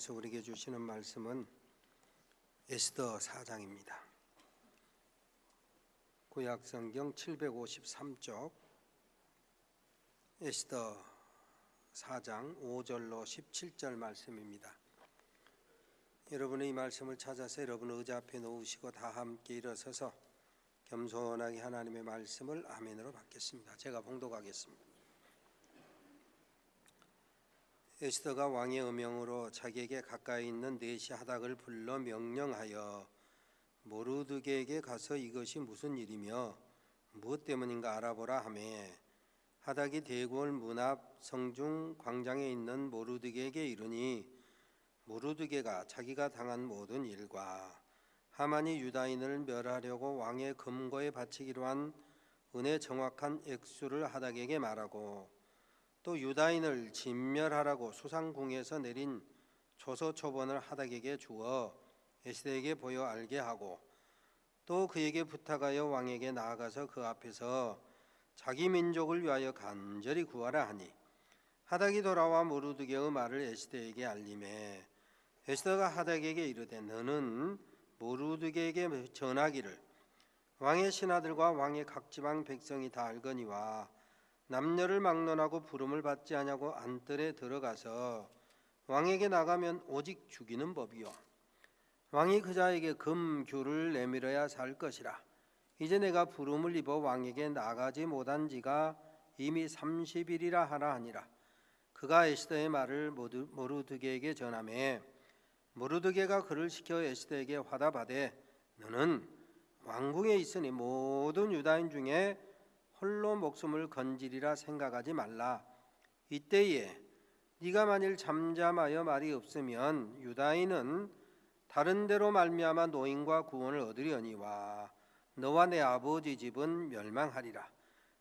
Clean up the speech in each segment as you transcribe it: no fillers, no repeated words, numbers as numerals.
하나님께서 우리에게 주시는 말씀은 에스더 4장입니다. 구약성경 753쪽 에스더 4장 5절로 17절 말씀입니다. 여러분의 이 말씀을 찾아서 여러분 의자 앞에 놓으시고 다 함께 일어서서 겸손하게 하나님의 말씀을 아멘으로 받겠습니다. 제가 봉독하겠습니다. 에스더가 왕의 음명으로 자기에게 가까이 있는 내시 하닥을 불러 명령하여 모르드게에게 가서 이것이 무슨 일이며 무엇 때문인가 알아보라 하매 하닥이 대궐 문 앞 성중 광장에 있는 모르드게에게 이르니 모르드게가 자기가 당한 모든 일과 하만이 유다인을 멸하려고 왕의 금고에 바치기로 한 은의 정확한 액수를 하닥에게 말하고 또 유다인을 진멸하라고 수상궁에서 내린 조서초본을 하닥에게 주어 에스더에게 보여 알게 하고 또 그에게 부탁하여 왕에게 나아가서 그 앞에서 자기 민족을 위하여 간절히 구하라 하니 하닥이 돌아와 모르드게의 말을 에스더에게 알림해 에스더가 하닥에게 이르되 너는 모르드게에게 전하기를 왕의 신하들과 왕의 각 지방 백성이 다 알거니와 남녀를 막론하고 부름을 받지 아니하고 안뜰에 들어가서 왕에게 나가면 오직 죽이는 법이요 왕이 그자에게 금규를 내밀어야 살 것이라. 이제 내가 부름을 입어 왕에게 나가지 못한 지가 이미 30일이라 하라 하니라. 그가 에스더의 말을 모르드게에게 전하매 모르드게가 그를 시켜 에스더에게 화답하되 너는 왕궁에 있으니 모든 유다인 중에 홀로 목숨을 건지리라 생각하지 말라. 이때에 네가 만일 잠잠하여 말이 없으면 유다인은 다른 데로 말미암아 노임과 구원을 얻으려니와 너와 내 아버지 집은 멸망하리라.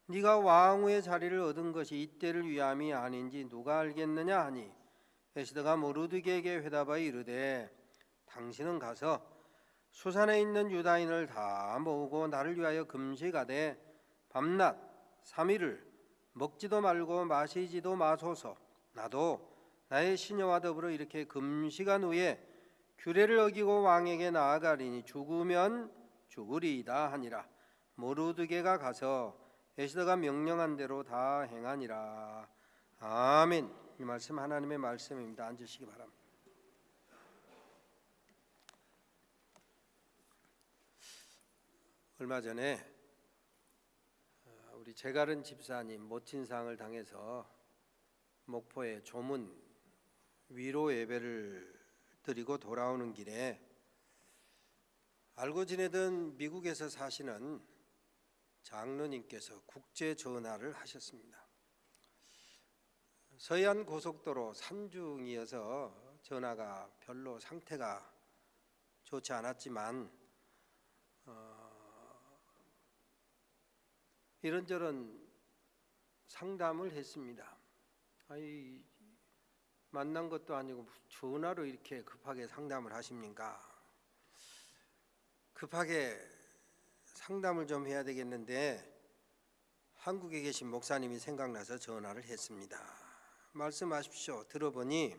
네가 왕후의 자리를 얻은 것이 이때를 위함이 아닌지 누가 알겠느냐 하니 에스더가 모르드게에게 회답하여 이르되 당신은 가서 수산에 있는 유다인을 다 모으고 나를 위하여 금식하되 밤낮 3일을 먹지도 말고 마시지도 마소서. 나도 나의 시녀와 더불어 이렇게 금식한 후에 규례를 어기고 왕에게 나아가리니 죽으면 죽으리이다 하니라. 모르드게가 가서 에스더가 명령한 대로 다 행하니라. 아멘. 이 말씀 하나님의 말씀입니다. 앉으시기 바랍니다. 얼마 전에 우리 제가른 집사님 모친상을 당해서 목포에 조문 위로 예배를 드리고 돌아오는 길에 알고 지내던 미국에서 사시는 장로님께서 국제 전화를 하셨습니다. 서해안 고속도로 산중이어서 전화가 별로 상태가 좋지 않았지만 이런저런 상담을 했습니다. 만난 것도 아니고 전화로 이렇게 급하게 상담을 하십니까? 급하게 상담을 좀 해야 되겠는데 한국에 계신 목사님이 생각나서 전화를 했습니다. 말씀하십시오. 들어보니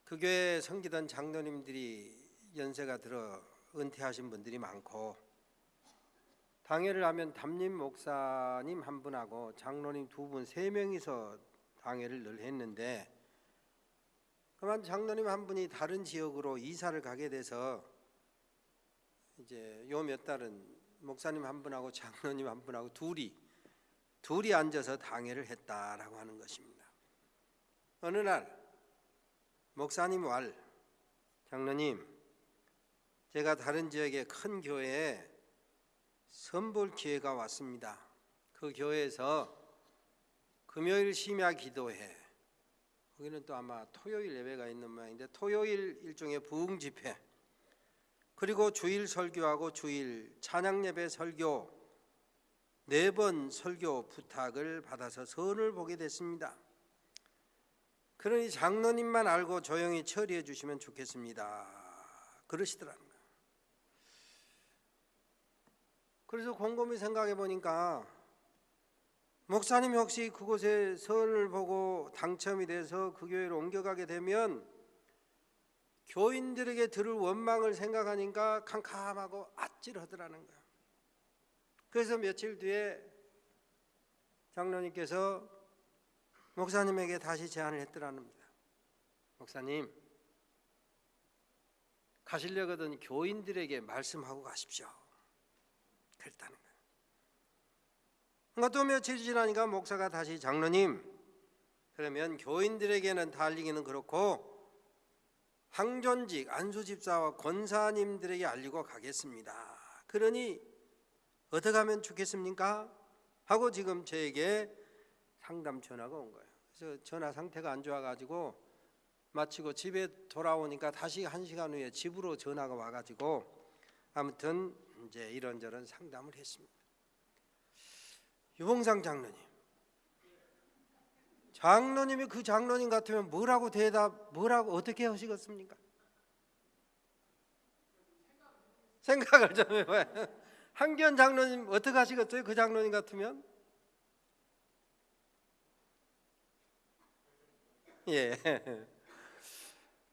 그 교회에 섬기던 장로님들이 연세가 들어 은퇴하신 분들이 많고 당회를 하면 담임 목사님 한 분하고 장로님 두 분, 세 명이서 당회를 늘 했는데 그만 장로님 한 분이 다른 지역으로 이사를 가게 돼서 이제 요 몇 달은 목사님 한 분하고 장로님 한 분하고 둘이 앉아서 당회를 했다라고 하는 것입니다. 어느 날 목사님 왈 장로님 제가 다른 지역의 큰 교회에 선볼 기회가 왔습니다. 그 교회에서 금요일 심야 기도회, 거기는 또 아마 토요일 예배가 있는 모양인데 토요일 일종의 부흥 집회, 그리고 주일 설교하고 주일 찬양 예배 설교 4번 설교 부탁을 받아서 선을 보게 됐습니다. 그러니 장로님만 알고 조용히 처리해 주시면 좋겠습니다. 그러시더랍니다. 그래서 곰곰이 생각해 보니까 목사님이 혹시 그곳에 선을 보고 당첨이 돼서 그 교회로 옮겨가게 되면 교인들에게 들을 원망을 생각하니까 캄캄하고 아찔하더라는 거야. 그래서 며칠 뒤에 장로님께서 목사님에게 다시 제안을 했더라는 겁니다. 목사님, 가시려거든 교인들에게 말씀하고 가십시오. 그랬다는 거예요. 또 며칠 지나니까 목사가 다시 장로님, 그러면 교인들에게는 달리기는 그렇고 항존직 안수집사와 권사님들에게 알리고 가겠습니다. 그러니 어떻게 하면 좋겠습니까? 하고 지금 저에게 상담 전화가 온 거예요. 그래서 전화 상태가 안 좋아가지고 마치고 집에 돌아오니까 다시 1시간 후에 집으로 전화가 와가지고 아무튼 이제 이런저런 상담을 했습니다. 유봉상 장로님이 그 장로님 같으면 뭐라고 어떻게 하시겠습니까? 생각을 좀 해봐요. 한기현 장로님 어떻게 하시겠어요? 그 장로님 같으면? 예.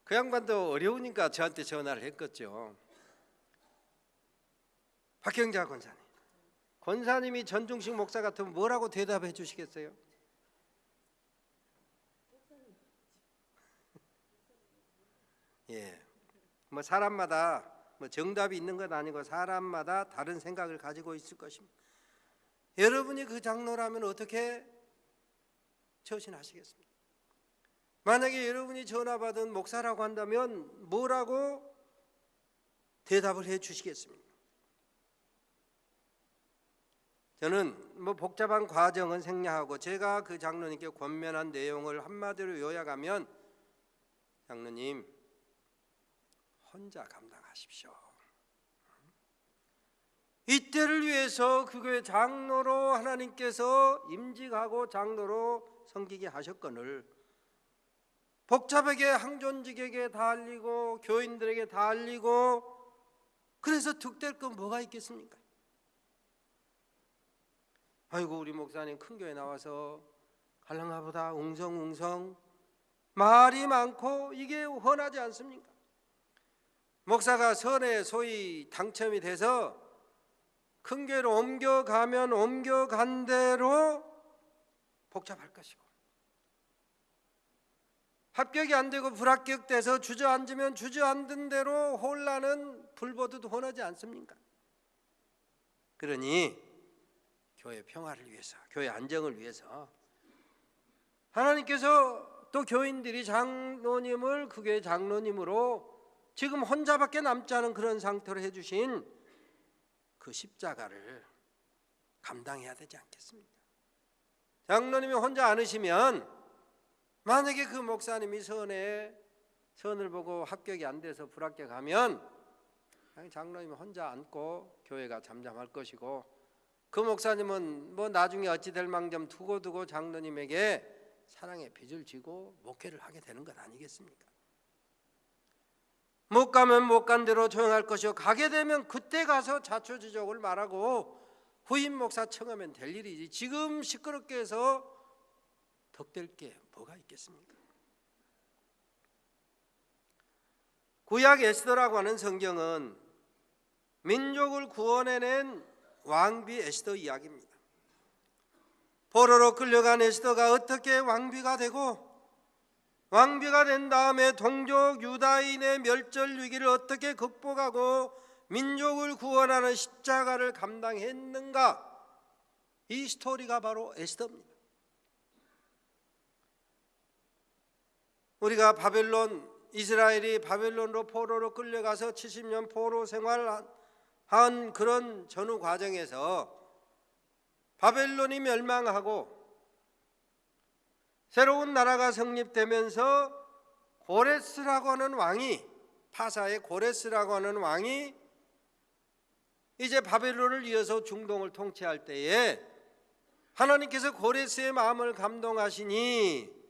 그 양반도 어려우니까 저한테 전화를 했겠죠. 박경자 권사님이 전중식 목사 같으면 뭐라고 대답해 주시겠어요? 예. 뭐 사람마다 정답이 있는 건 아니고 사람마다 다른 생각을 가지고 있을 것입니다. 여러분이 그 장로라면 어떻게 처신하시겠습니까? 만약에 여러분이 전화받은 목사라고 한다면 뭐라고 대답을 해 주시겠습니까? 저는 복잡한 과정은 생략하고 제가 그 장로님께 권면한 내용을 한마디로 요약하면, 장로님 혼자 감당하십시오. 이때를 위해서 그 교회 장로로 하나님께서 임직하고 장로로 섬기게 하셨거늘 복잡하게 항존직에게 다 알리고 교인들에게 다 알리고 그래서 득될 건 뭐가 있겠습니까? 아이고 우리 목사님 큰 교회 나와서 갈랑가보다 웅성웅성 말이 많고 이게 훤하지 않습니까? 목사가 선에 소위 당첨이 돼서 큰 교회로 옮겨가면 옮겨간 대로 복잡할 것이고, 합격이 안 되고 불합격돼서 주저앉으면 주저앉은 대로 혼란은 불보듯 훤하지 않습니까? 그러니 교회 평화를 위해서, 교회 안정을 위해서 하나님께서 또 교인들이 장로님을 그 교회 장로님으로 지금 혼자밖에 남지 않은 그런 상태로 해주신 그 십자가를 감당해야 되지 않겠습니까? 장로님이 혼자 안으시면 만약에 그 목사님이 선을 보고 합격이 안 돼서 불합격하면 장로님이 혼자 안고 교회가 잠잠할 것이고, 그 목사님은 나중에 어찌 될 망정 두고두고 장로님에게 사랑의 빚을 지고 목회를 하게 되는 것 아니겠습니까? 못 가면 못 간 대로 조용할 것이요, 가게 되면 그때 가서 자초지종을 말하고 후임 목사 청하면 될 일이지, 지금 시끄럽게 해서 덕될 게 뭐가 있겠습니까? 구약 에스더라고 하는 성경은 민족을 구원해낸 왕비 에스더 이야기입니다. 포로로 끌려간 에스더가 어떻게 왕비가 되고, 왕비가 된 다음에 동족 유다인의 멸절 위기를 어떻게 극복하고 민족을 구원하는 십자가를 감당했는가, 이 스토리가 바로 에스더입니다. 우리가 이스라엘이 바벨론으로 포로로 끌려가서 70년 포로 생활한 그런 전후 과정에서 바벨론이 멸망하고 새로운 나라가 성립되면서 고레스라고 하는 왕이, 파사의 고레스라고 하는 왕이 이제 바벨론을 이어서 중동을 통치할 때에 하나님께서 고레스의 마음을 감동하시니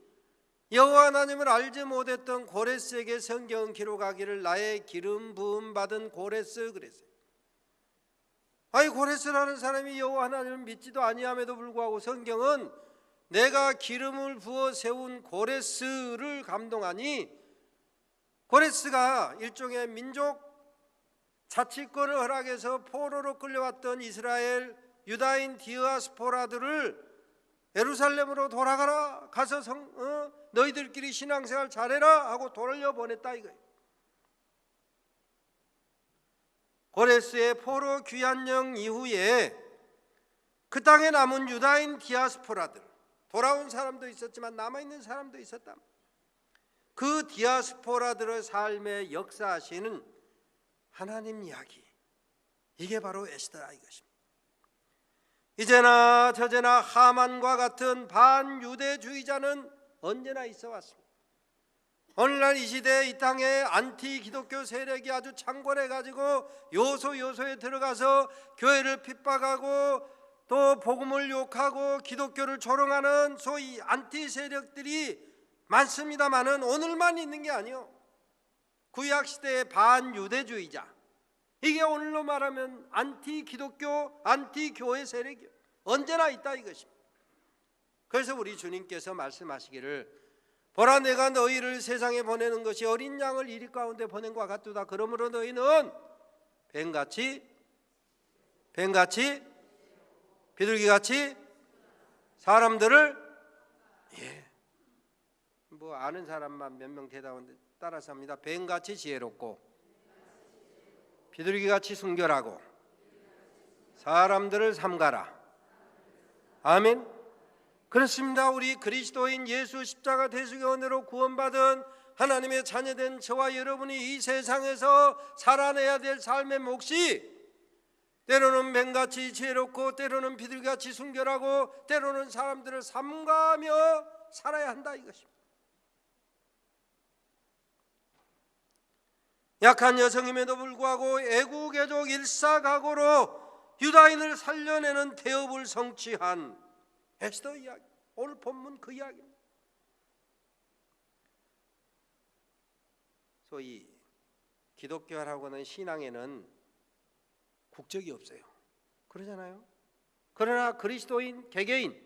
여호와 하나님을 알지 못했던 고레스에게 성경은 기록하기를 나의 기름 부음 받은 고레스 그랬어요. 아니 고레스라는 사람이 여호와 하나님을 믿지도 아니함에도 불구하고 성경은 내가 기름을 부어 세운 고레스를 감동하니 고레스가 일종의 민족 자치권을 허락해서 포로로 끌려왔던 이스라엘 유다인 디아스포라들을 예루살렘으로 돌아가라, 가서 너희들끼리 신앙생활 잘해라 하고 돌려보냈다 이거예요. 고레스의 포로 귀환령 이후에 그 땅에 남은 유다인 디아스포라들, 돌아온 사람도 있었지만 남아있는 사람도 있었다. 그 디아스포라들의 삶에 역사하시는 하나님 이야기, 이게 바로 에스더라 이것입니다. 이제나 저제나 하만과 같은 반유대주의자는 언제나 있어 왔습니다. 오늘날 이 시대에 이 땅에 안티 기독교 세력이 아주 창궐해가지고 요소요소에 들어가서 교회를 핍박하고 또 복음을 욕하고 기독교를 조롱하는 소위 안티 세력들이 많습니다마는 오늘만 있는 게 아니요, 구약시대의 반유대주의자, 이게 오늘로 말하면 안티 기독교, 안티 교회 세력이 언제나 있다 이것입니다. 그래서 우리 주님께서 말씀하시기를 보라, 내가 너희를 세상에 보내는 것이 어린 양을 이리 가운데 보낸 것 같도다. 그러므로 너희는 뱀같이 비둘기같이 사람들을, 뭐 아는 사람만 몇 명 대답하는데 따라서 합니다. 뱀같이 지혜롭고 비둘기같이 순결하고 사람들을 삼가라. 아멘. 그렇습니다. 우리 그리스도인 예수 십자가 대속의 은혜로 구원받은 하나님의 자녀된 저와 여러분이 이 세상에서 살아내야 될 삶의 몫이 때로는 뱀같이 지혜롭고 때로는 비둘기같이 순결하고 때로는 사람들을 삼가며 살아야 한다 이것입니다. 약한 여성임에도 불구하고 애국애족 일사각오로 유다인을 살려내는 태업을 성취한 에스더 이야기, 오늘 본문 그 이야기입니다. 소위 기독교라고 하는 신앙에는 국적이 없어요. 그러잖아요. 그러나 그리스도인 개개인,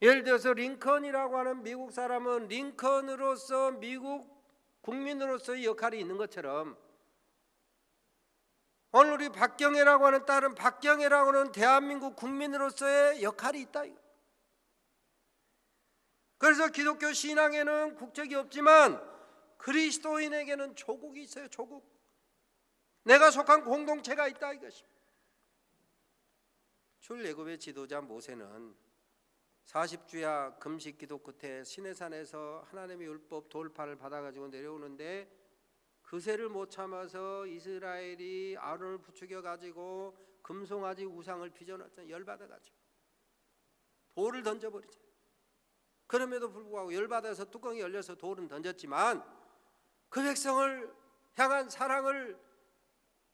예를 들어서 링컨이라고 하는 미국 사람은 링컨으로서 미국 국민으로서의 역할이 있는 것처럼 오늘 우리 박경애라고 하는 딸은 박경애라고 하는 대한민국 국민으로서의 역할이 있다. 그래서 기독교 신앙에는 국적이 없지만 그리스도인에게는 조국이 있어요. 조국. 내가 속한 공동체가 있다 이것입니다. 출애굽의 지도자 모세는 40주야 금식 기도 끝에 시내산에서 하나님의 율법 돌파를 받아가지고 내려오는데 그새를 못 참아서 이스라엘이 아론을 부추겨가지고 금송아지 우상을 빚어놨잖아요. 열받아가지고 돌을 던져버리죠. 그럼에도 불구하고 열받아서 뚜껑이 열려서 돌은 던졌지만 그 백성을 향한 사랑을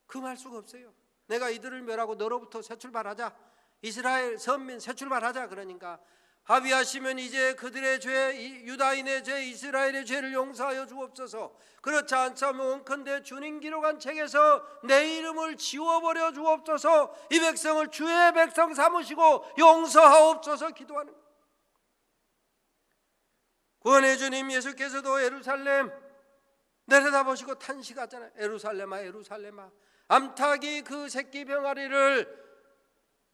금할 수가 없어요. 내가 이들을 멸하고 너로부터 새 출발하자, 이스라엘 선민 새 출발하자. 그러니까 합의하시면 이제 그들의 죄, 유다인의 죄, 이스라엘의 죄를 용서하여 주옵소서. 그렇지 않다면 원컨대 주님 기록한 책에서 내 이름을 지워버려 주옵소서. 이 백성을 주의 백성 삼으시고 용서하옵소서 기도하는 거예요. 구원의 주님 예수께서도 예루살렘 내려다보시고 탄식하잖아요. 예루살렘아 예루살렘아, 암탉이 그 새끼 병아리를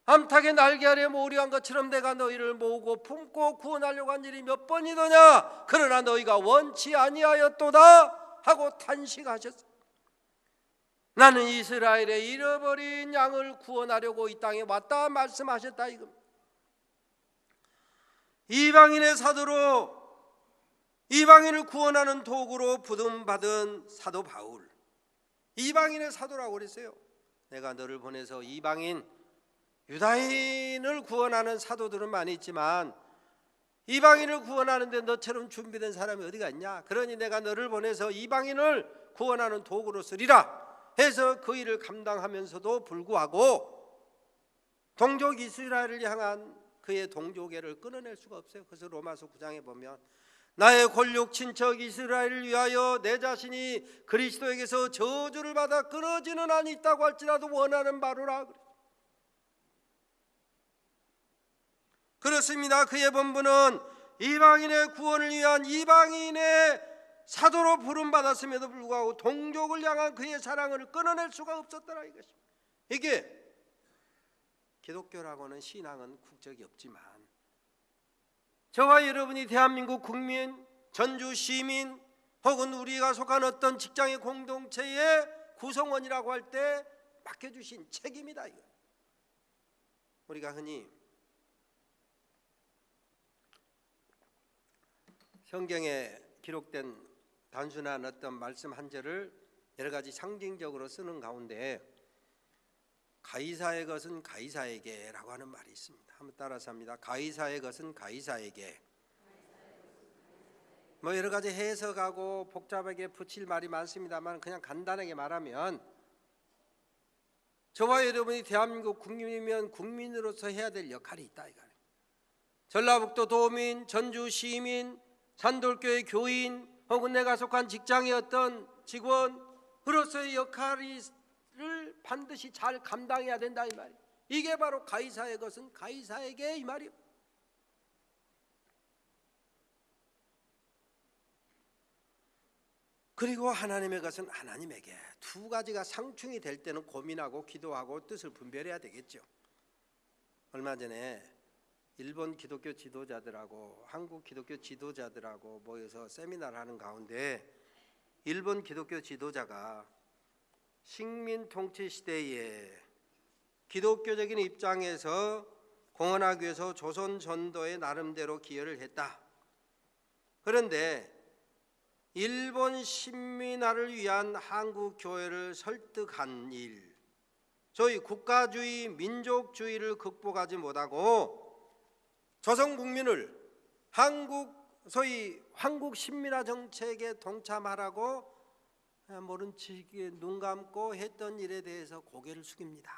암탉의 날개 아래 모으려한 것처럼 내가 너희를 모으고 품고 구원하려고 한 일이 몇 번이더냐. 그러나 너희가 원치 아니하였도다 하고 탄식하셨어요. 나는 이스라엘의 잃어버린 양을 구원하려고 이 땅에 왔다 말씀하셨다 이겁니다. 이방인의 사도로, 이방인을 구원하는 도구로 부름받은 사도 바울, 이방인의 사도라고 그랬어요. 내가 너를 보내서 이방인, 유다인을 구원하는 사도들은 많이 있지만 이방인을 구원하는데 너처럼 준비된 사람이 어디가 있냐. 그러니 내가 너를 보내서 이방인을 구원하는 도구로 쓰리라 해서 그 일을 감당하면서도 불구하고 동족 이스라엘을 향한 그의 동족애를 끊어낼 수가 없어요. 그래서 로마서 9장에 보면 나의 권력 친척 이스라엘을 위하여 내 자신이 그리스도에게서 저주를 받아 끊어지는 한이 있다고 할지라도 원하는 바로라. 그렇습니다. 그의 본분은 이방인의 구원을 위한 이방인의 사도로 부름받았음에도 불구하고 동족을 향한 그의 사랑을 끊어낼 수가 없었더라 이것입니다. 이게 기독교라고는 신앙은 국적이 없지만 저와 여러분이 대한민국 국민, 전주 시민 혹은 우리가 속한 어떤 직장의 공동체의 구성원이라고 할 때 맡겨주신 책임이다 이거. 우리가 흔히 성경에 기록된 단순한 어떤 말씀 한 절을 여러 가지 상징적으로 쓰는 가운데 가이사의 것은 가이사에게라고 하는 말이 있습니다. 한번 따라서 합니다. 가이사의 것은 가이사에게. 뭐 여러 가지 해석하고 복잡하게 붙일 말이 많습니다만 그냥 간단하게 말하면 저와 여러분이 대한민국 국민이면 국민으로서 해야 될 역할이 있다 이거예요. 전라북도 도민, 전주 시민, 산돌교회 교인 혹은 내가 속한 직장의 어떤 직원으로서의 역할을 반드시 잘 감당해야 된다 이 말이에요. 이게 바로 가이사의 것은 가이사에게 이 말이에요. 그리고 하나님의 것은 하나님에게. 두 가지가 상충이 될 때는 고민하고 기도하고 뜻을 분별해야 되겠죠. 얼마 전에 일본 기독교 지도자들하고 한국 기독교 지도자들하고 모여서 세미나를 하는 가운데 일본 기독교 지도자가 식민 통치 시대에 기독교적인 입장에서 공헌하기 위해서 조선 전도에 나름대로 기여를 했다. 그런데 일본 식민화를 위한 한국 교회를 설득한 일, 소위 국가주의, 민족주의를 극복하지 못하고 조선 국민을 소위 한국 식민화 정책에 동참하라고 모른 척에 눈 감고 했던 일에 대해서 고개를 숙입니다.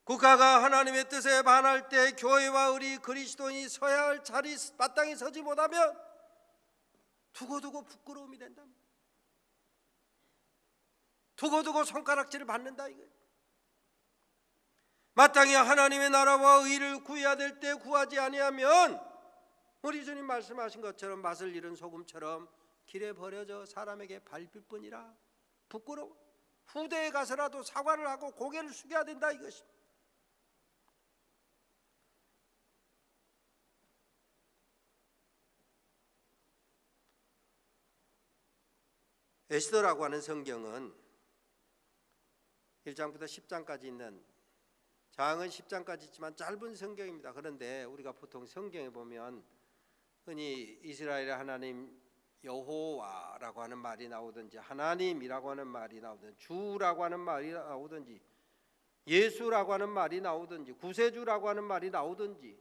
국가가 하나님의 뜻에 반할 때 교회와 우리 그리스도인이 서야 할 자리 마땅히 서지 못하면 두고두고 부끄러움이 된다. 두고두고 손가락질을 받는다 이거예요. 마땅히 하나님의 나라와 의를 구해야 될 때 구하지 아니하면 우리 주님 말씀하신 것처럼 맛을 잃은 소금처럼 길에 버려져 사람에게 밟힐 뿐이라. 부끄러워. 후대에 가서라도 사과를 하고 고개를 숙여야 된다 이것입니다. 에스더라고 하는 성경은 1장부터 10장까지 있는, 장은 10장까지 있지만 짧은 성경입니다. 그런데 우리가 보통 성경에 보면 흔히 이스라엘의 하나님 여호와라고 하는 말이 나오든지 하나님이라고 하는 말이 나오든지 주라고 하는 말이 나오든지 예수라고 하는 말이 나오든지 구세주라고 하는 말이 나오든지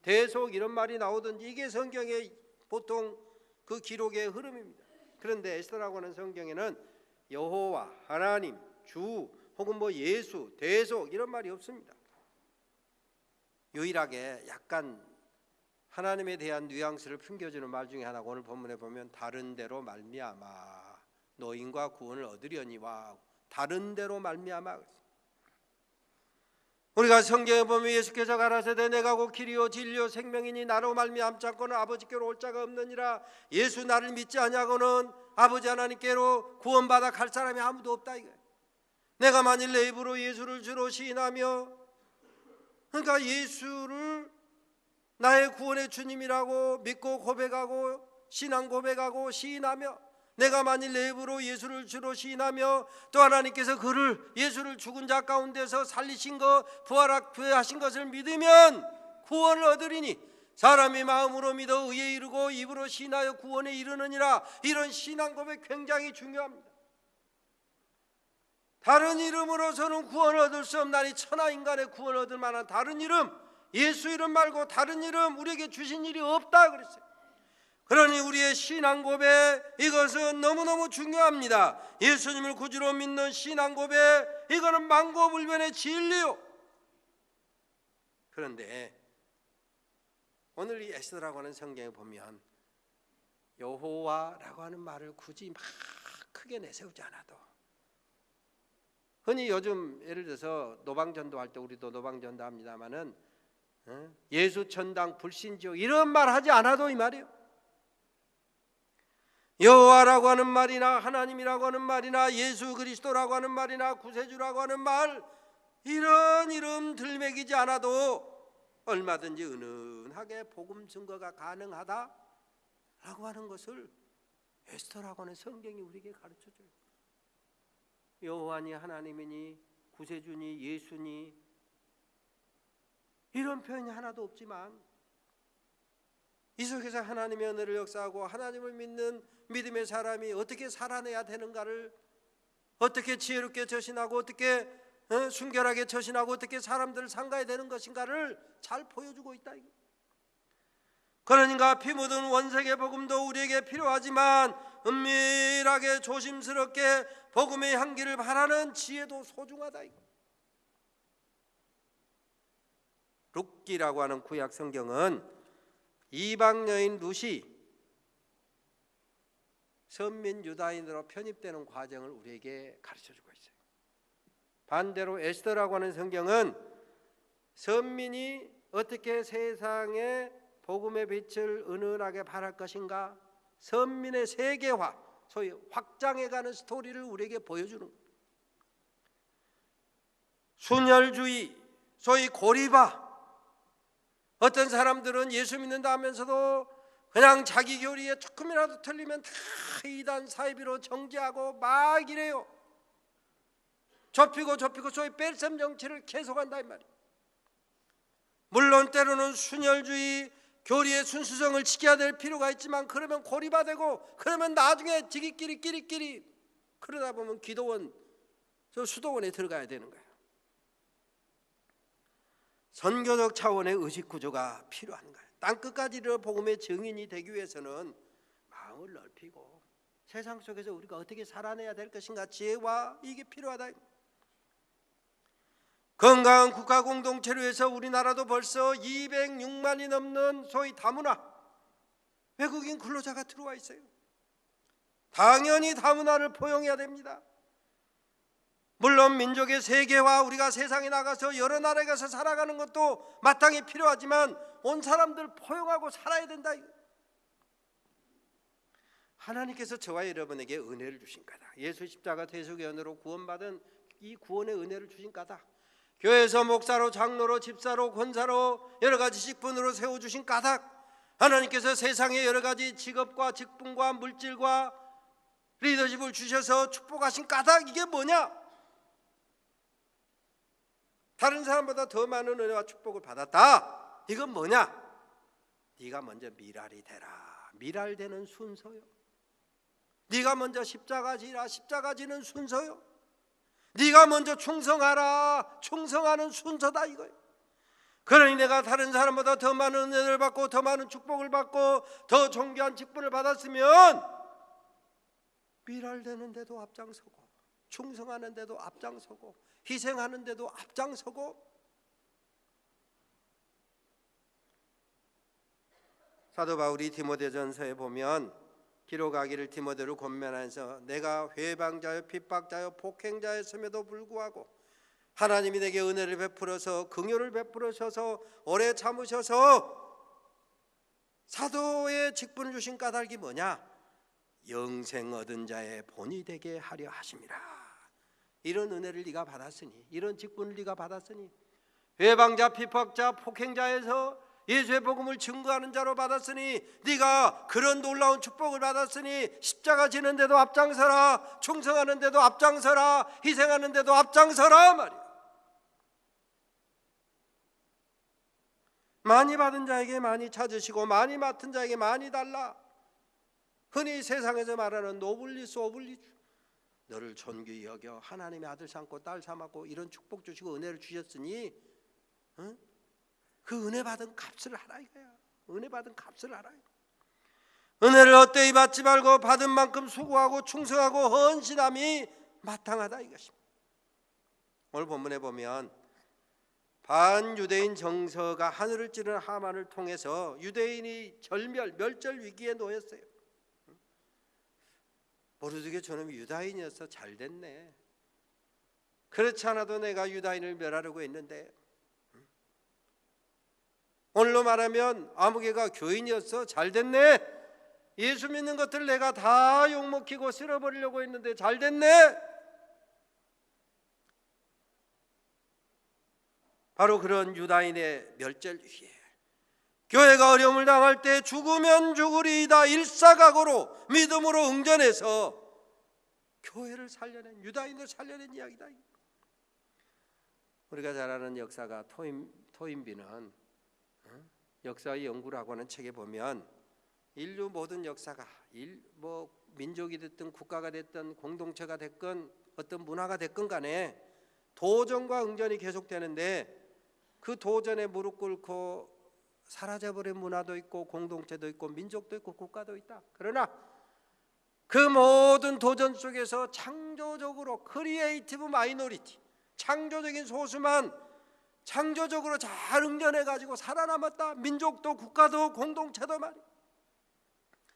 대속 이런 말이 나오든지 이게 성경의 보통 그 기록의 흐름입니다. 그런데 에스더라고 하는 성경에는 여호와, 하나님, 주 혹은 뭐 예수, 대속 이런 말이 없습니다. 유일하게 약간 하나님에 대한 뉘앙스를 풍겨주는 말 중에 하나가 오늘 본문에 보면 다른 데로 말미암아 노인과 구원을 얻으려니와 다른 데로 말미암아. 우리가 성경에 보면 예수께서 가라사대 내가 곧 길이요 진리요 생명이니 나로 말미암지 않고는 아버지께로 올 자가 없느니라. 예수 나를 믿지 아니하고는 아버지 하나님께로 구원받아 갈 사람이 아무도 없다 이거예요. 내가 만일 내 입으로 예수를 주로 시인하며, 그러니까 예수를 나의 구원의 주님이라고 믿고 고백하고 신앙 고백하고 시인하며, 내가 만일 내 입으로 예수를 주로 시인하며 또 하나님께서 그를 예수를 죽은 자 가운데서 살리신 것 부활하신 것을 믿으면 구원을 얻으리니 사람이 마음으로 믿어 의에 이르고 입으로 시인하여 구원에 이르느니라. 이런 신앙 고백 굉장히 중요합니다. 다른 이름으로서는 구원을 얻을 수 없나니 천하 인간의 구원을 얻을 만한 다른 이름, 예수 이름 말고 다른 이름 우리에게 주신 일이 없다 그랬어요. 그러니 우리의 신앙 고백 이것은 너무너무 중요합니다. 예수님을 구주로 믿는 신앙 고백 이거는 만고불변의 진리요. 그런데 오늘 이 에스더라고 하는 성경에 보면 여호와라고 하는 말을 굳이 막 크게 내세우지 않아도, 흔히 요즘 예를 들어서 노방전도 할 때 우리도 노방전도 합니다마는 예수 천당 불신지옥 이런 말 하지 않아도 이 말이에요. 여호와라고 하는 말이나 하나님이라고 하는 말이나 예수 그리스도라고 하는 말이나 구세주라고 하는 말, 이런 이름 들먹이지 않아도 얼마든지 은은하게 복음 증거가 가능하다라고 하는 것을 에스더라고 하는 성경이 우리에게 가르쳐줘요. 여호와니 하나님이니 구세주니 예수니 이런 표현이 하나도 없지만 이 속에서 하나님의 은혜를 역사하고 하나님을 믿는 믿음의 사람이 어떻게 살아내야 되는가를, 어떻게 지혜롭게 처신하고 어떻게 순결하게 처신하고 어떻게 사람들을 상가해야 되는 것인가를 잘 보여주고 있다. 그러니까 피 묻은 원색의 복음도 우리에게 필요하지만 은밀하게 조심스럽게 복음의 향기를 바라는 지혜도 소중하다. 룻기라고 하는 구약 성경은 이방 여인 룻이 선민 유다인으로 편입되는 과정을 우리에게 가르쳐주고 있어요. 반대로 에스더라고 하는 성경은 선민이 어떻게 세상에 복음의 빛을 은은하게 발할 것인가, 선민의 세계화, 소위 확장해가는 스토리를 우리에게 보여주는 거예요. 순혈주의, 소위 고리바, 어떤 사람들은 예수 믿는다 하면서도 그냥 자기 교리에 조금이라도 틀리면 다 이단 사이비로 정죄하고 막 이래요. 좁히고 소위 뺄셈 정치를 계속한다 이 말이에요. 물론 때로는 순혈주의 교리의 순수성을 지켜야 될 필요가 있지만 그러면 고리바되고 그러면 나중에 지기끼리 그러다 보면 기도원, 수도원에 들어가야 되는 거예요. 선교적 차원의 의식구조가 필요한 거예요. 땅끝까지 이르러 복음의 증인이 되기 위해서는 마음을 넓히고 세상 속에서 우리가 어떻게 살아내야 될 것인가, 지혜와 이게 필요하다. 건강한 국가 공동체로 해서 우리나라도 벌써 206만이 넘는 소위 다문화 외국인 근로자가 들어와 있어요. 당연히 다문화를 포용해야 됩니다. 물론 민족의 세계화, 우리가 세상에 나가서 여러 나라에 가서 살아가는 것도 마땅히 필요하지만 온 사람들 포용하고 살아야 된다. 하나님께서 저와 여러분에게 은혜를 주신 까닭, 예수 십자가 대속의 은혜로 구원받은 이 구원의 은혜를 주신 까닭, 교회에서 목사로 장로로 집사로 권사로 여러 가지 직분으로 세워주신 까닭, 하나님께서 세상에 여러 가지 직업과 직분과 물질과 리더십을 주셔서 축복하신 까닭, 이게 뭐냐? 다른 사람보다 더 많은 은혜와 축복을 받았다. 이건 뭐냐? 네가 먼저 미랄이 되라. 미랄되는 순서요. 네가 먼저 십자가 지라. 십자가 지는 순서요. 네가 먼저 충성하라. 충성하는 순서다 이거예요. 그러니 내가 다른 사람보다 더 많은 은혜를 받고 더 많은 축복을 받고 더 존귀한 직분을 받았으면 미랄되는데도 앞장서고 충성하는데도 앞장서고 희생하는데도 앞장서고. 사도 바울이 디모데전서에 보면 기록하기를 디모데를 권면하면서 내가 회방자여 핍박자여 폭행자였음에도 불구하고 하나님이 내게 은혜를 베풀어서 긍휼을 베풀으셔서 오래 참으셔서 사도의 직분을 주신 까닭이 뭐냐? 영생 얻은 자의 본이 되게 하려 하심이라. 이런 은혜를 네가 받았으니, 이런 직분을 네가 받았으니, 회방자 핍박자 폭행자에서 예수의 복음을 증거하는 자로 받았으니, 네가 그런 놀라운 축복을 받았으니 십자가 지는 데도 앞장서라, 충성하는 데도 앞장서라, 희생하는 데도 앞장서라 말이야. 많이 받은 자에게 많이 찾으시고 많이 맡은 자에게 많이 달라. 흔히 세상에서 말하는 노블리스 오블리주, 너를 존귀히 여겨 하나님의 아들 삼고 딸 삼았고 이런 축복 주시고 은혜를 주셨으니 그 은혜 받은 값을 하라 이거야. 은혜 받은 값을 하라. 은혜를 헛되이 받지 말고 받은 만큼 수고하고 충성하고 헌신함이 마땅하다 이것입니다. 오늘 본문에 보면 반유대인 정서가 하늘을 찌르는 하만을 통해서 유대인이 멸절 위기에 놓였어요. 모르드게 저놈이 유다인이어서 잘 됐네. 그렇지 않아도 내가 유다인을 멸하려고 했는데, 오늘로 말하면 아무개가 교인이어서 잘 됐네. 예수 믿는 것들 내가 다 욕먹히고 쓸어버리려고 했는데 잘 됐네. 바로 그런 유다인의 멸절위기에 교회가 어려움을 당할 때 죽으면 죽으리이다 일사각오로 믿음으로 응전해서 교회를 살려낸, 유다인을 살려낸 이야기다. 우리가 잘 아는 역사가 토인비는 역사의 연구를 하고 하는 책에 보면 인류 모든 역사가 민족이 됐든 국가가 됐든 공동체가 됐건 어떤 문화가 됐건 간에 도전과 응전이 계속되는데 그 도전에 무릎 꿇고 사라져버린 문화도 있고 공동체도 있고 민족도 있고 국가도 있다. 그러나 그 모든 도전 속에서 창조적으로 크리에이티브 마이너리티, 창조적인 소수만 창조적으로 잘 응전해가지고 살아남았다. 민족도 국가도 공동체도 말이야.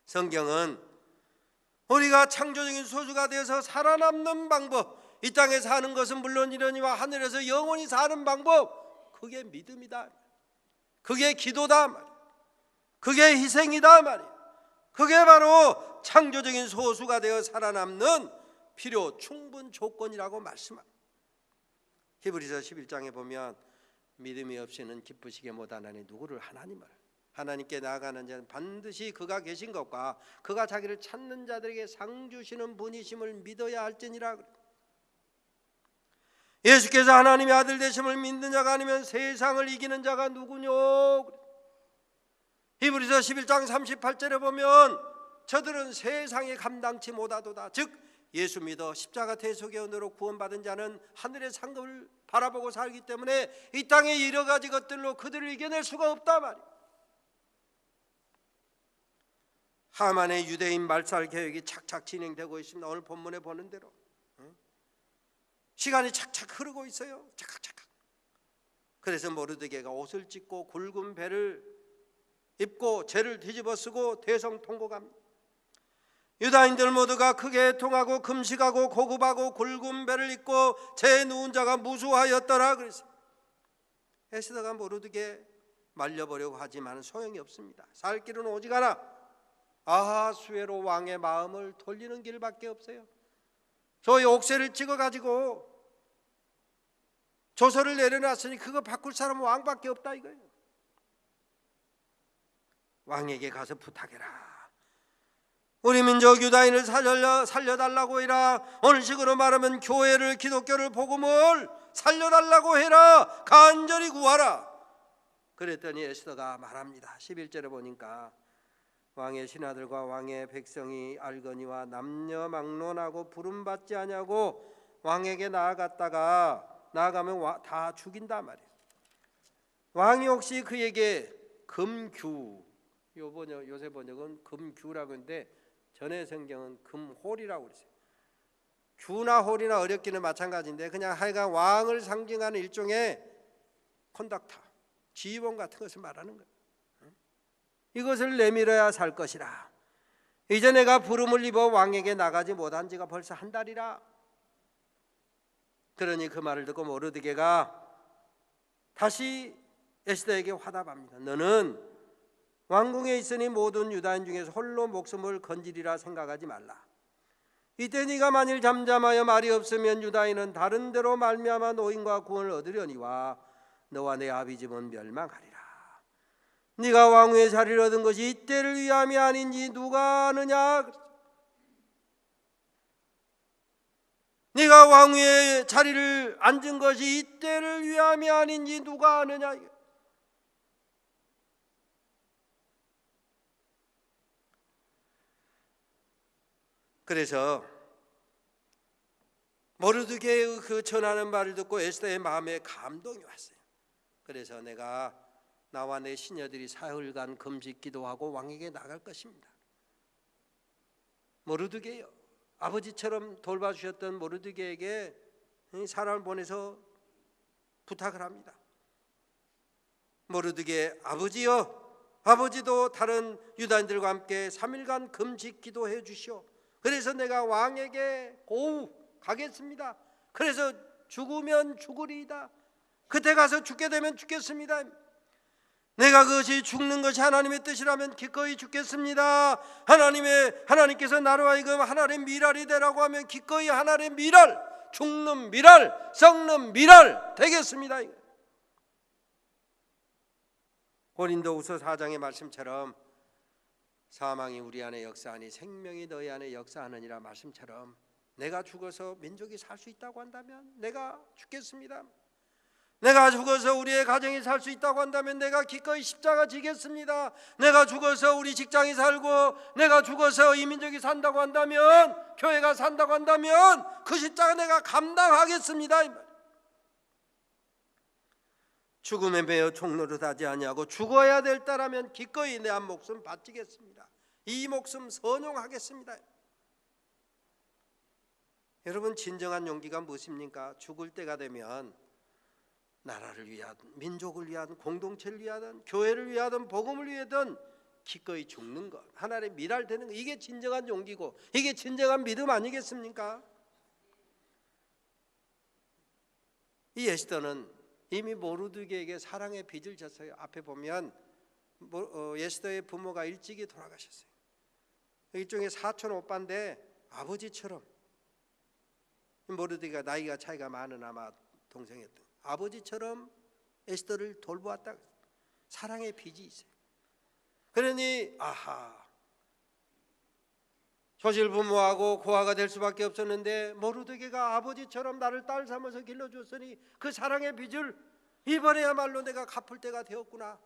성경은 우리가 창조적인 소수가 되어서 살아남는 방법, 이 땅에 사는 것은 물론이러니와 하늘에서 영원히 사는 방법, 그게 믿음이다, 그게 기도다 말이야. 그게 희생이다 말이야. 그게 바로 창조적인 소수가 되어 살아남는 필요 충분 조건이라고 말씀합니다. 히브리서 11장에 보면 믿음이 없이는 기쁘시게 못하나니 누구를 하나님을, 하나님께 나아가는 자는 반드시 그가 계신 것과 그가 자기를 찾는 자들에게 상 주시는 분이심을 믿어야 할지니라. 예수께서 하나님의 아들 되심을 믿는 자가 아니면 세상을 이기는 자가 누구뇨? 히브리서 11장 38절에 보면 저들은 세상에 감당치 못하도다. 즉 예수 믿어 십자가 대속의 은혜로 구원받은 자는 하늘의 상급을 바라보고 살기 때문에 이 땅의 여러 가지 것들로 그들을 이겨낼 수가 없다 말이야. 하만의 유대인 말살 계획이 착착 진행되고 있습니다. 오늘 본문에 보는 대로 시간이 착착 흐르고 있어요. 착착착. 그래서 모르드게가 옷을 찢고 굵은 배를 입고 죄를 뒤집어 쓰고 대성통곡합니다. 유다인들 모두가 크게 애통하고 금식하고 고급하고 굵은 배를 입고 죄에 누운 자가 무수하였더라 그랬어요. 에스더가 모르드게 말려보려고 하지만 소용이 없습니다. 살 길은 오직 하나, 아하수에로 왕의 마음을 돌리는 길밖에 없어요. 저희 옥새를 찍어가지고 조서를 내려놨으니 그거 바꿀 사람은 왕밖에 없다 이거예요. 왕에게 가서 부탁해라. 우리 민족 유다인을 살려달라고 해라. 오늘 식으로 말하면 교회를, 기독교를, 복음을 살려달라고 해라. 간절히 구하라. 그랬더니 에스더가 말합니다. 11절에 보니까 왕의 신하들과 왕의 백성이 알거니와 남녀 막론하고 부름받지 아니하고 왕에게 나아가면 다 죽인다 말이에요. 왕이 혹시 그에게 금규, 요새 번역은 금규라고 하는데 전의 성경은 금홀이라고 그랬어요. 규나 홀이나 어렵기는 마찬가지인데 그냥 하여간 왕을 상징하는 일종의 컨덕터, 지휘봉 같은 것을 말하는 거예요. 이것을 내밀어야 살 것이라. 이제 내가 부름을 입어 왕에게 나가지 못한 지가 벌써 한 달이라. 그러니 그 말을 듣고 모르드게가 다시 에스더에게 화답합니다. 너는 왕궁에 있으니 모든 유다인 중에서 홀로 목숨을 건지리라 생각하지 말라. 이때 네가 만일 잠잠하여 말이 없으면 유다인은 다른 데로 말미암아 노임과 구원을 얻으려니와 너와 내 아비집은 멸망하리라. 네가 왕후의 자리를 얻은 것이 이때를 위함이 아닌지 누가 아느냐? 네가 왕후의 자리를 앉은 것이 이때를 위함이 아닌지 누가 아느냐? 그래서 모르드게의 그 전하는 말을 듣고 에스더의 마음에 감동이 왔어요. 그래서 내가 나와 내 시녀들이 사흘간 금식 기도하고 왕에게 나갈 것입니다. 모르드게요, 아버지처럼 돌봐주셨던 모르드게에게 사람을 보내서 부탁을 합니다. 모르드게 아버지여, 아버지도 다른 유다인들과 함께 3일간 금식 기도해 주시오. 그래서 내가 왕에게 고우 가겠습니다. 그래서 죽으면 죽으리이다. 그때 가서 죽게 되면 죽겠습니다. 내가 그것이 죽는 것이 하나님의 뜻이라면 기꺼이 죽겠습니다. 하나님께서 나로 하여금 하나님의 미랄이 되라고 하면 기꺼이 하나님의 미랄, 죽는 미랄, 썩는 미랄 되겠습니다. 고린도후서 4장의 말씀처럼 사망이 우리 안에 역사하니 생명이 너희 안에 역사하느니라 말씀처럼 내가 죽어서 민족이 살 수 있다고 한다면 내가 죽겠습니다. 내가 죽어서 우리의 가정이 살 수 있다고 한다면 내가 기꺼이 십자가 지겠습니다. 내가 죽어서 우리 직장이 살고 내가 죽어서 이 민족이 산다고 한다면, 교회가 산다고 한다면 그 십자가 내가 감당하겠습니다. 죽음에 매여 총노릇하지 아니하고 죽어야 될 때라면 기꺼이 내 한 목숨 바치겠습니다. 이 목숨 선용하겠습니다. 여러분, 진정한 용기가 무엇입니까? 죽을 때가 되면 나라를 위하든 민족을 위하든 공동체를 위하든 교회를 위하든 복음을 위하든 기꺼이 죽는 것, 하나님의 미랄 되는 것, 이게 진정한 용기고 이게 진정한 믿음 아니겠습니까? 이 에스더는 이미 모르드게에게 사랑의 빚을 졌어요. 앞에 보면 에스더의 부모가 일찍이 돌아가셨어요. 일종의 사촌 오빠인데 아버지처럼, 모르드게가 나이가 차이가 많은 아마 동생이었던, 아버지처럼 에스더를 돌보았다. 사랑의 빚이 있어요. 그러니 조실 부모하고 고아가 될 수밖에 없었는데 모르드게가 아버지처럼 나를 딸 삼아서 길러주었으니 그 사랑의 빚을 이번에야말로 내가 갚을 때가 되었구나.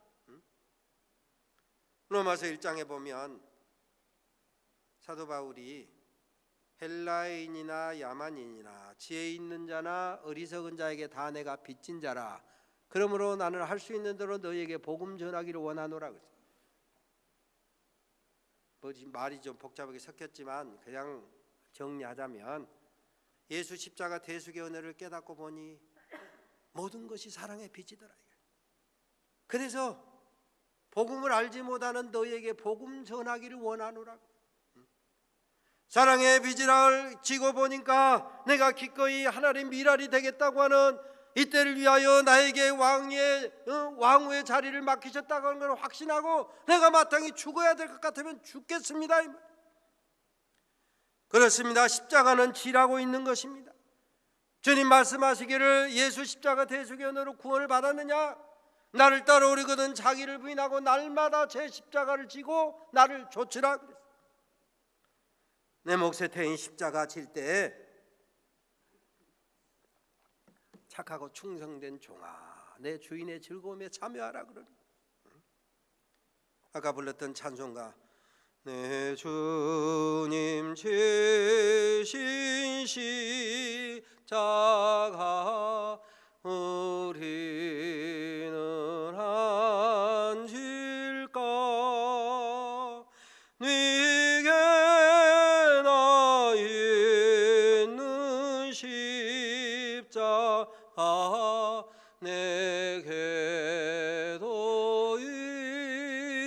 로마서 1장에 보면 사도 바울이 헬라인이나 야만인이나 지혜 있는 자나 어리석은 자에게 다 내가 빚진 자라. 그러므로 나는 할 수 있는 대로 너희에게 복음 전하기를 원하노라 그랬어요. 말이 좀 복잡하게 섞였지만 그냥 정리하자면 예수 십자가 대속의 은혜를 깨닫고 보니 모든 것이 사랑의 빚이더라. 그래서 복음을 알지 못하는 너희에게 복음 전하기를 원하노라. 사랑의 빚을 지고 보니까 내가 기꺼이 하나님의 미랄이 되겠다고 하는, 이때를 위하여 나에게 왕후의 자리를 맡기셨다고 하는 걸 확신하고 내가 마땅히 죽어야 될 것 같으면 죽겠습니다. 그렇습니다. 십자가는 지라고 있는 것입니다. 주님 말씀하시기를 예수 십자가 대속의 은혜로 구원을 받았느냐? 나를 따라오려거든 자기를 부인하고 날마다 제 십자가를 지고 나를 좇으라 그랬어요. 내 몫에 태인 십자가 질 때 착하고 충성된 종아, 내 주인의 즐거움에 참여하라 그러니. 아까 불렀던 찬송가, 내 주님 지신 십자가 우리는 안질까? 네게 나 있는 십자가 내게도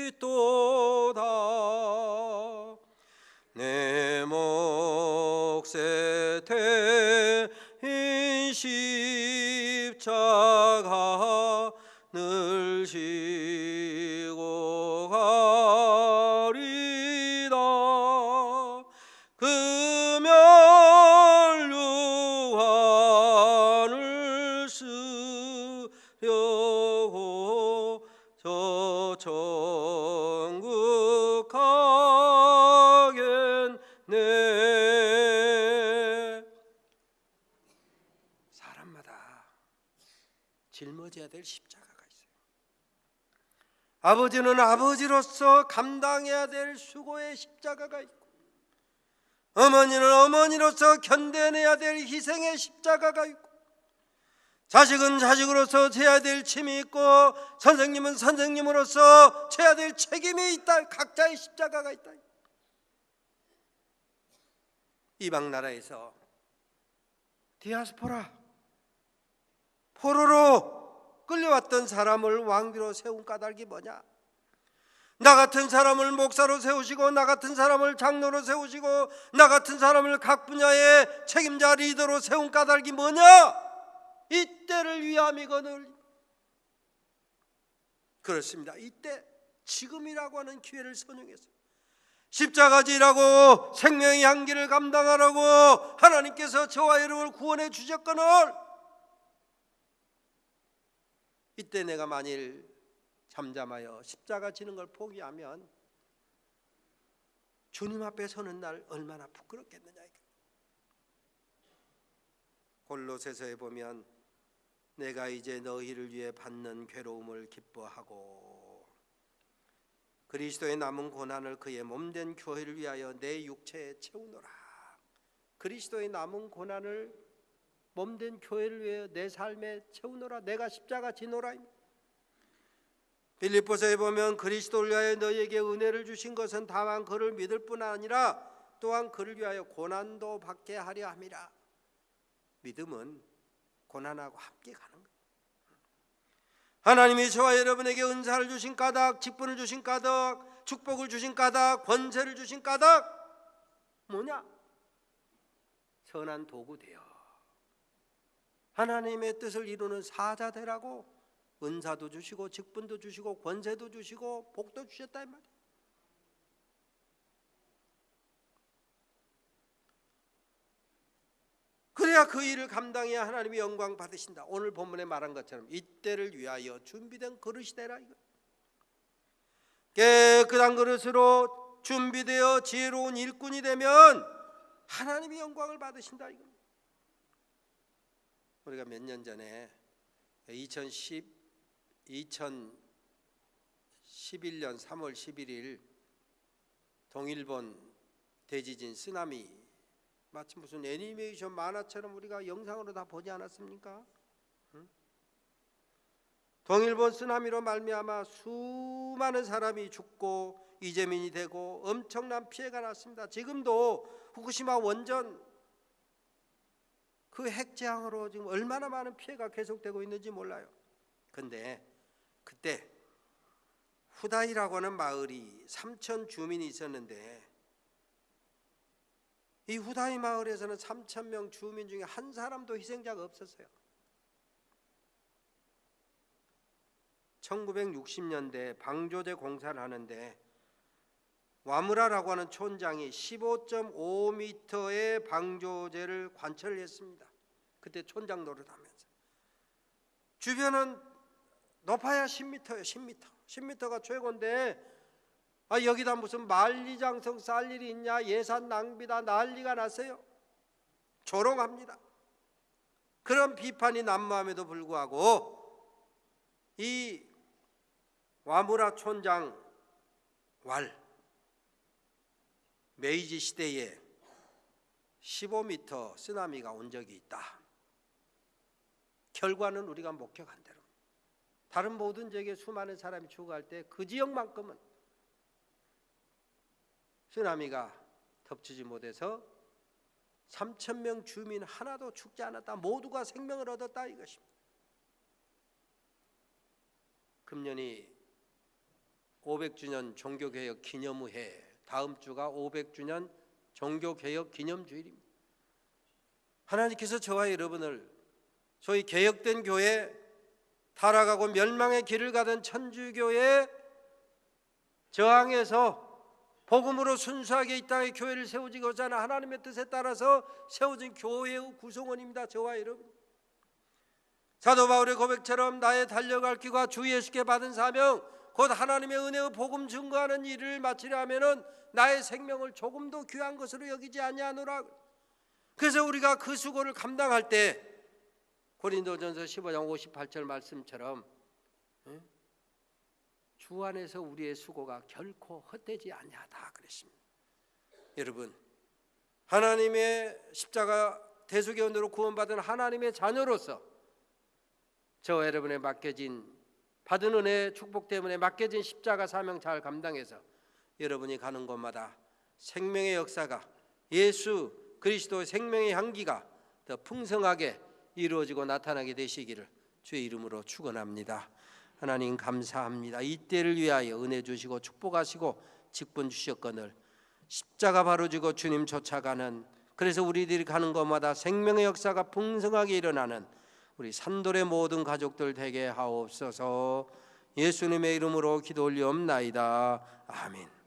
있도다. 내 몫에 태인 십자가 늘 지고 가리다. 그 면류관을 쓰려고 저 천국 가겠네. 사람마다 짊어져야 될 십자가가 있어요. 아버지는 아버지로서 감당해야 될 수고의 십자가가 있고, 어머니는 어머니로서 견뎌내야 될 희생의 십자가가 있고, 자식은 자식으로서 져야 될 짐이 있고, 선생님은 선생님으로서 져야 될 책임이 있다. 각자의 십자가가 있다. 이방 나라에서 디아스포라, 포로로 끌려왔던 사람을 왕비로 세운 까닭이 뭐냐? 나 같은 사람을 목사로 세우시고, 나 같은 사람을 장로로 세우시고, 나 같은 사람을 각 분야의 책임자 리더로 세운 까닭이 뭐냐? 이때를 위함이거늘. 그렇습니다. 이때 지금이라고 하는 기회를 선용했어요. 십자가 지라고 생명의 향기를 감당하라고 하나님께서 저와 여러분을 구원해 주셨거늘, 이때 내가 만일 잠잠하여 십자가 지는 걸 포기하면 주님 앞에 서는 날 얼마나 부끄럽겠느냐. 골로새서에 보면 내가 이제 너희를 위해 받는 괴로움을 기뻐하고 그리스도의 남은 고난을 그의 몸된 교회를 위하여 내 육체에 채우노라. 그리스도의 남은 고난을 몸된 교회를 위하여 내 삶에 채우노라. 내가 십자가 지노라. 빌립보서에 보면 그리스도를 위하여 너희에게 은혜를 주신 것은 다만 그를 믿을 뿐 아니라 또한 그를 위하여 고난도 받게 하려 함이라. 믿음은 고난하고 함께 가는 거예요. 하나님이 저와 여러분에게 은사를 주신 까닭, 직분을 주신 까닭, 축복을 주신 까닭, 권세를 주신 까닭 뭐냐? 선한 도구 되어 하나님의 뜻을 이루는 사자 되라고 은사도 주시고 직분도 주시고 권세도 주시고 복도 주셨다 이 말이에요. 그래야 그 일을 감당해야 하나님이 영광 받으신다. 오늘 본문에 말한 것처럼 이때를 위하여 준비된 그릇이 되라 이거. 깨끗한 그릇으로 준비되어 지혜로운 일꾼이 되면 하나님이 영광을 받으신다 이거. 우리가 몇 년 전에 2011년 3월 11일 동일본 대지진 쓰나미 마치 무슨 애니메이션 만화처럼 우리가 영상으로 다 보지 않았습니까? 동일본 쓰나미로 말미암아 수많은 사람이 죽고 이재민이 되고 엄청난 피해가 났습니다. 지금도 후쿠시마 원전 그 핵재앙으로 지금 얼마나 많은 피해가 계속되고 있는지 몰라요. 근데 그때 후다이라고 하는 마을이 3,000 주민이 있었는데 이 후다이 마을에서는 3,000명 주민 중에 한 사람도 희생자가 없었어요. 1960년대 방조제 공사를 하는데 와무라라고 하는 촌장이 15.5m의 방조제를 관철을 했습니다. 그때 촌장 노릇하면서 주변은 높아야 10m예요. 10m가 최고인데 여기다 무슨 만리장성 쌀 일이 있냐, 예산 낭비다, 난리가 났어요. 조롱합니다. 그런 비판이 난무함에도 불구하고 이 와무라 촌장 왈 메이지 시대에 15m 쓰나미가 온 적이 있다. 결과는 우리가 목격한 대로 다른 모든 지역에 수많은 사람이 죽어갈 때 그 지역만큼은 쓰나미가 덮치지 못해서 3,000명 주민 하나도 죽지 않았다. 모두가 생명을 얻었다 이것입니다. 금년이 500주년 종교개혁 기념회, 다음 주가 500주년 종교개혁 기념주일입니다. 하나님께서 저와 여러분을 소위 개혁된 교회, 타락하고 멸망의 길을 가던 천주교의 저항에서 복음으로 순수하게 이 땅에 교회를 세우고자 하는 하나님의 뜻에 따라서 세워진 교회의 구성원입니다. 저와 여러분. 사도 바울의 고백처럼 나의 달려갈 길과 주 예수께 받은 사명 곧 하나님의 은혜의 복음 증거하는 일을 마치려 하면은 나의 생명을 조금도 귀한 것으로 여기지 아니하노라. 그래서 우리가 그 수고를 감당할 때 고린도전서 15장 58절 말씀처럼 주 안에서 우리의 수고가 결코 헛되지 아니하다 그랬습니다. 여러분, 하나님의 십자가 대속의 은혜로 구원받은 하나님의 자녀로서 저와 여러분의 맡겨진 받은 은혜 축복 때문에 맡겨진 십자가 사명 잘 감당해서 여러분이 가는 곳마다 생명의 역사가 예수 그리스도의 생명의 향기가 더 풍성하게 이루어지고 나타나게 되시기를 주의 이름으로 축원합니다. 하나님 감사합니다. 이때를 위하여 은혜 주시고 축복하시고 직분 주셨거늘 십자가 바로지고 주님 쫓아가는, 그래서 우리들이 가는 곳마다 생명의 역사가 풍성하게 일어나는 우리 산돌의 모든 가족들 되게 하옵소서. 예수님의 이름으로 기도 올리옵나이다. 아멘.